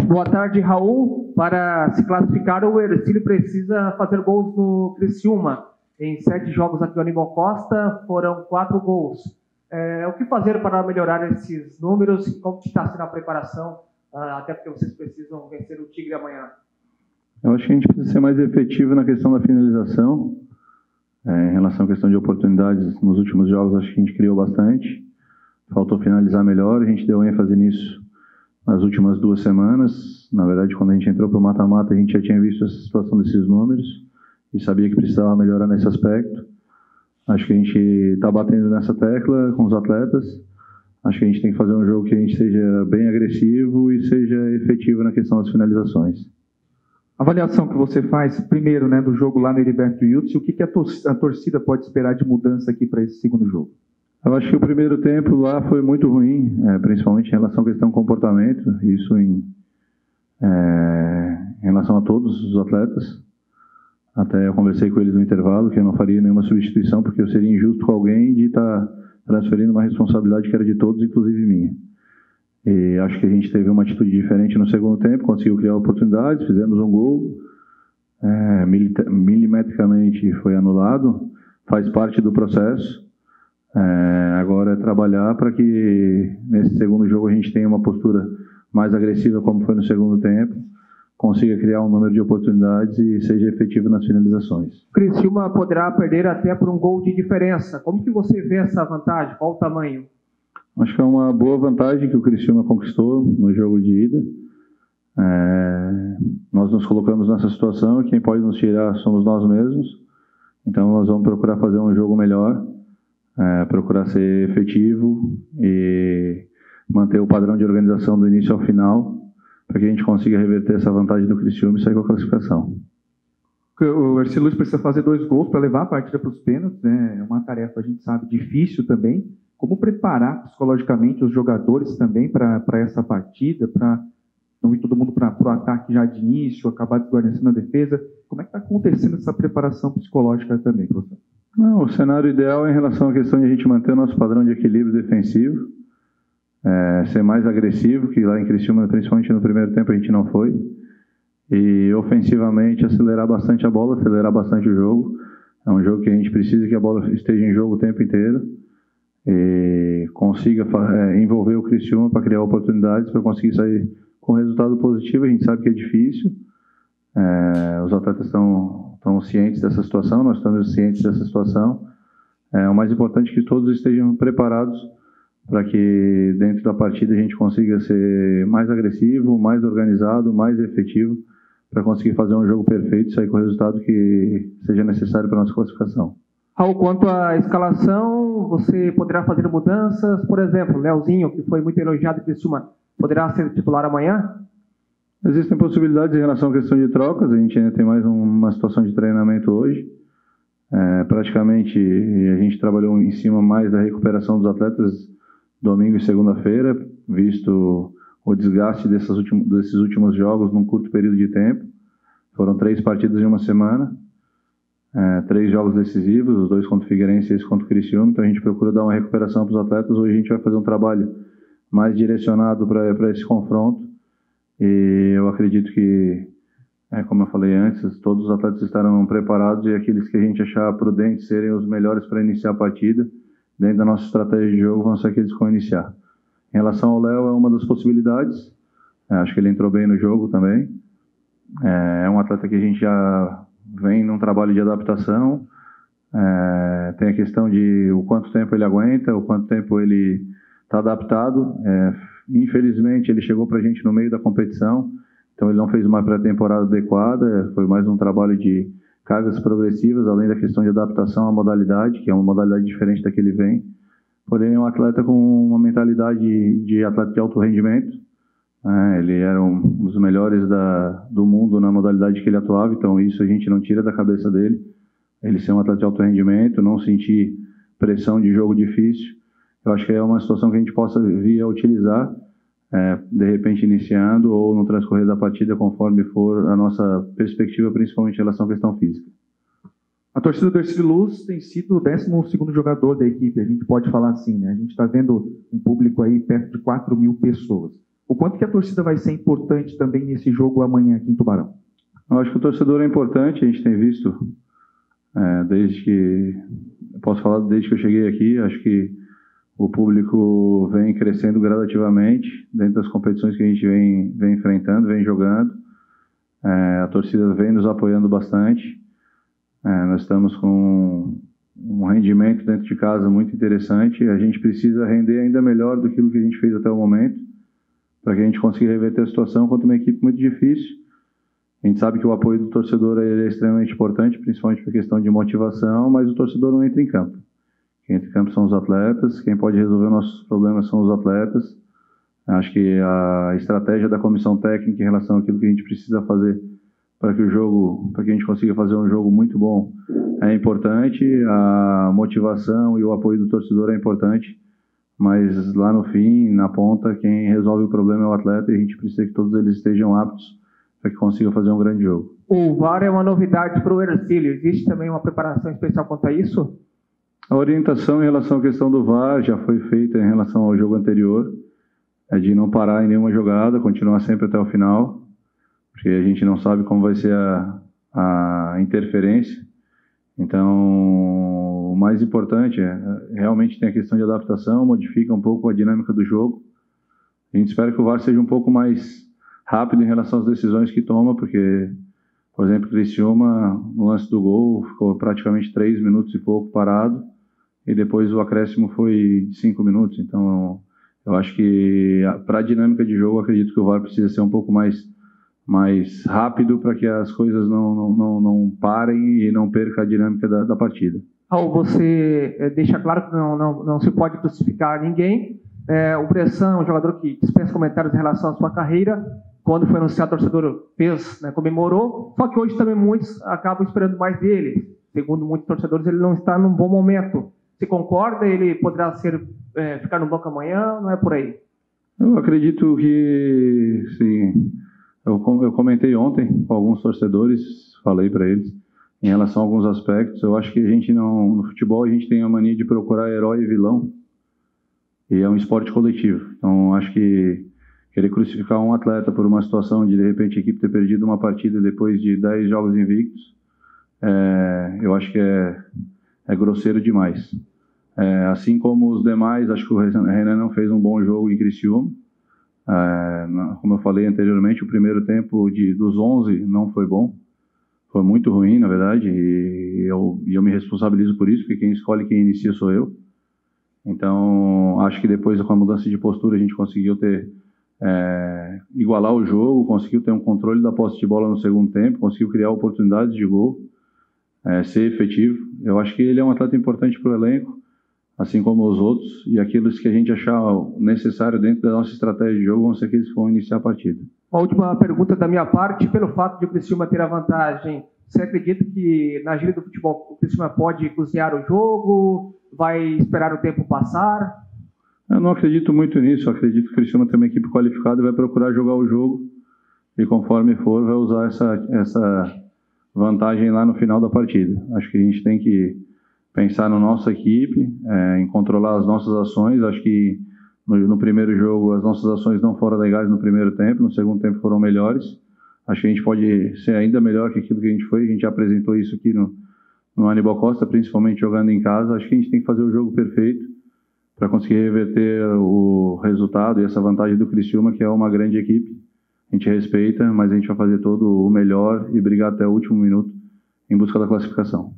Boa tarde, Raul. Para se classificar, o Hercílio precisa fazer gols no Criciúma. Em 7 jogos aqui no Aníbal Costa, foram 4 gols. O que fazer para melhorar esses números? Como está sendo a preparação? Até porque vocês precisam vencer o Tigre amanhã. Eu acho que a gente precisa ser mais efetivo na questão da finalização. Em relação à questão de oportunidades, nos últimos jogos acho que a gente criou bastante. Faltou finalizar melhor, a gente deu ênfase nisso nas últimas 2 semanas. Na verdade, quando a gente entrou para o mata-mata, a gente já tinha visto essa situação desses números e sabia que precisava melhorar nesse aspecto. Acho que a gente está batendo nessa tecla com os atletas. Acho que a gente tem que fazer um jogo que a gente seja bem agressivo e seja efetivo na questão das finalizações. A avaliação que você faz, primeiro, né, do jogo lá no Heriberto Wilson, o que a torcida pode esperar de mudança aqui para esse segundo jogo? Eu acho que o primeiro tempo lá foi muito ruim, principalmente em relação à questão do comportamento, isso em relação a todos os atletas. Até eu conversei com eles no intervalo que eu não faria nenhuma substituição, porque eu seria injusto com alguém de estar transferindo uma responsabilidade que era de todos, inclusive minha. E acho que a gente teve uma atitude diferente no segundo tempo, conseguiu criar oportunidades, fizemos um gol, milimetricamente foi anulado, faz parte do processo. Agora é trabalhar para que nesse segundo jogo a gente tenha uma postura mais agressiva como foi no segundo tempo, consiga criar um número de oportunidades e seja efetivo nas finalizações. O Criciúma poderá perder até por um gol de diferença. Como que você vê essa vantagem? Qual o tamanho? Acho que é uma boa vantagem que o Criciúma conquistou no jogo de ida. Nós nos colocamos nessa situação e quem pode nos tirar somos nós mesmos. Então nós vamos procurar fazer um jogo melhor, procurar ser efetivo e manter o padrão de organização do início ao final, para que a gente consiga reverter essa vantagem do Criciúma e sair com a classificação. O Hercílio precisa fazer 2 gols para levar a partida para os pênaltis, né? É uma tarefa, a gente sabe, difícil também. Como preparar psicologicamente os jogadores também para essa partida, para não ir todo mundo para o ataque já de início, acabar desguarnecendo a defesa? Como é que está acontecendo essa preparação psicológica também, professor? Não, o cenário ideal é em relação à questão de a gente manter o nosso padrão de equilíbrio defensivo, ser mais agressivo, que lá em Criciúma, principalmente no primeiro tempo, a gente não foi, e ofensivamente acelerar bastante a bola, acelerar bastante o jogo. É um jogo que a gente precisa que a bola esteja em jogo o tempo inteiro e consiga envolver o Criciúma para criar oportunidades, para conseguir sair com resultado positivo. A gente sabe que é difícil, os atletas estão cientes dessa situação, nós estamos cientes dessa situação. O mais importante é que todos estejam preparados para que dentro da partida a gente consiga ser mais agressivo, mais organizado, mais efetivo, para conseguir fazer um jogo perfeito e sair com o resultado que seja necessário para a nossa classificação. Raul, quanto à escalação, você poderá fazer mudanças? Por exemplo, Leozinho, que foi muito elogiado em Criciúma, poderá ser titular amanhã? Existem possibilidades em relação à questão de trocas. A gente ainda tem mais uma situação de treinamento hoje. Praticamente a gente trabalhou em cima mais da recuperação dos atletas domingo e segunda-feira, visto o desgaste desses últimos jogos num curto período de tempo. Foram 3 partidas em uma semana. 3 jogos decisivos, os 2 contra o Figueirense e esse contra o Criciúma, então a gente procura dar uma recuperação para os atletas. Hoje a gente vai fazer um trabalho mais direcionado para esse confronto e eu acredito que, como eu falei antes, todos os atletas estarão preparados e aqueles que a gente achar prudente serem os melhores para iniciar a partida, dentro da nossa estratégia de jogo, vão ser aqueles que vão iniciar. Em relação ao Léo, é uma das possibilidades, acho que ele entrou bem no jogo também, é um atleta que a gente já vem num trabalho de adaptação, tem a questão de o quanto tempo ele aguenta, o quanto tempo ele está adaptado. Infelizmente ele chegou para a gente no meio da competição, então ele não fez uma pré-temporada adequada, foi mais um trabalho de cargas progressivas, além da questão de adaptação à modalidade, que é uma modalidade diferente da que ele vem. Porém é um atleta com uma mentalidade de atleta de alto rendimento. Ele era um dos melhores do mundo na modalidade que ele atuava, então isso a gente não tira da cabeça dele. Ele ser um atleta de alto rendimento, não sentir pressão de jogo difícil, eu acho que é uma situação que a gente possa vir a utilizar, de repente iniciando ou no transcorrer da partida, conforme for a nossa perspectiva, principalmente em relação à questão física. A torcida do Hercílio Luz tem sido o 12º jogador da equipe, a gente pode falar assim, né? A gente está vendo um público aí perto de 4.000 pessoas. O quanto que a torcida vai ser importante também nesse jogo amanhã aqui em Tubarão? Eu acho que o torcedor é importante, a gente tem visto, desde que eu cheguei aqui, acho que o público vem crescendo gradativamente dentro das competições que a gente vem enfrentando, vem jogando. A torcida vem nos apoiando bastante. Nós estamos com um rendimento dentro de casa muito interessante. A gente precisa render ainda melhor do que a gente fez até o momento, para que a gente consiga reverter a situação contra uma equipe muito difícil. A gente sabe que o apoio do torcedor é extremamente importante, principalmente por questão de motivação, mas o torcedor não entra em campo. Quem entra em campo são os atletas, quem pode resolver nossos problemas são os atletas. Acho que a estratégia da comissão técnica em relação àquilo que a gente precisa fazer para que a gente consiga fazer um jogo muito bom é importante, a motivação e o apoio do torcedor é importante, mas lá no fim, na ponta, quem resolve o problema é o atleta e a gente precisa que todos eles estejam aptos para que consiga fazer um grande jogo. O VAR é uma novidade para o Hercílio. Existe também uma preparação especial quanto a isso? A orientação em relação à questão do VAR já foi feita em relação ao jogo anterior, é de não parar em nenhuma jogada, continuar sempre até o final, porque a gente não sabe como vai ser a interferência. Então, o mais importante realmente tem a questão de adaptação, modifica um pouco a dinâmica do jogo. A gente espera que o VAR seja um pouco mais rápido em relação às decisões que toma, porque, por exemplo, Criciúma, no lance do gol, ficou praticamente 3 minutos e pouco parado, e depois o acréscimo foi 5 minutos. Então, eu acho que para a dinâmica de jogo, eu acredito que o VAR precisa ser um pouco mais rápido para que as coisas não parem e não perca a dinâmica da partida. Raul, você deixa claro que não se pode crucificar ninguém. O Bressan é um jogador que dispensa comentários em relação à sua carreira. Quando foi anunciado, o torcedor fez, comemorou. Só que hoje também muitos acabam esperando mais dele. Segundo muitos torcedores, ele não está num bom momento. Você concorda? Ele poderá ficar no banco amanhã? Não é por aí? Eu acredito que, sim. Eu comentei ontem com alguns torcedores, falei para eles, em relação a alguns aspectos. Eu acho que no futebol a gente tem a mania de procurar herói e vilão, e é um esporte coletivo. Então, acho que querer crucificar um atleta por uma situação de repente, a equipe ter perdido uma partida depois de 10 jogos invictos, eu acho que é grosseiro demais. Assim como os demais, acho que o Renan não fez um bom jogo em Criciúma. Como eu falei anteriormente, o primeiro tempo dos 11 não foi bom, foi muito ruim, na verdade, e eu me responsabilizo por isso, porque quem escolhe, quem inicia sou eu. Então, acho que depois, com a mudança de postura, a gente conseguiu igualar o jogo, conseguiu ter um controle da posse de bola no segundo tempo, conseguiu criar oportunidades de gol, ser efetivo. Eu acho que ele é um atleta importante para o elenco, assim como os outros, e aqueles que a gente achar necessário dentro da nossa estratégia de jogo vão ser aqueles que vão iniciar a partida. Uma última pergunta da minha parte, pelo fato de o Criciúma ter a vantagem, você acredita que na gíria do futebol o Criciúma pode cozinhar o jogo, vai esperar o tempo passar? Eu não acredito muito nisso, eu acredito que o Criciúma tem uma equipe qualificada e vai procurar jogar o jogo, e conforme for, vai usar essa vantagem lá no final da partida. Acho que a gente tem que pensar na nossa equipe, em controlar as nossas ações. Acho que no primeiro jogo as nossas ações não foram legais no primeiro tempo, no segundo tempo foram melhores. Acho que a gente pode ser ainda melhor que aquilo que a gente foi. A gente apresentou isso aqui no Aníbal Costa, principalmente jogando em casa. Acho que a gente tem que fazer o jogo perfeito para conseguir reverter o resultado e essa vantagem do Criciúma, que é uma grande equipe. A gente respeita, mas a gente vai fazer todo o melhor e brigar até o último minuto em busca da classificação.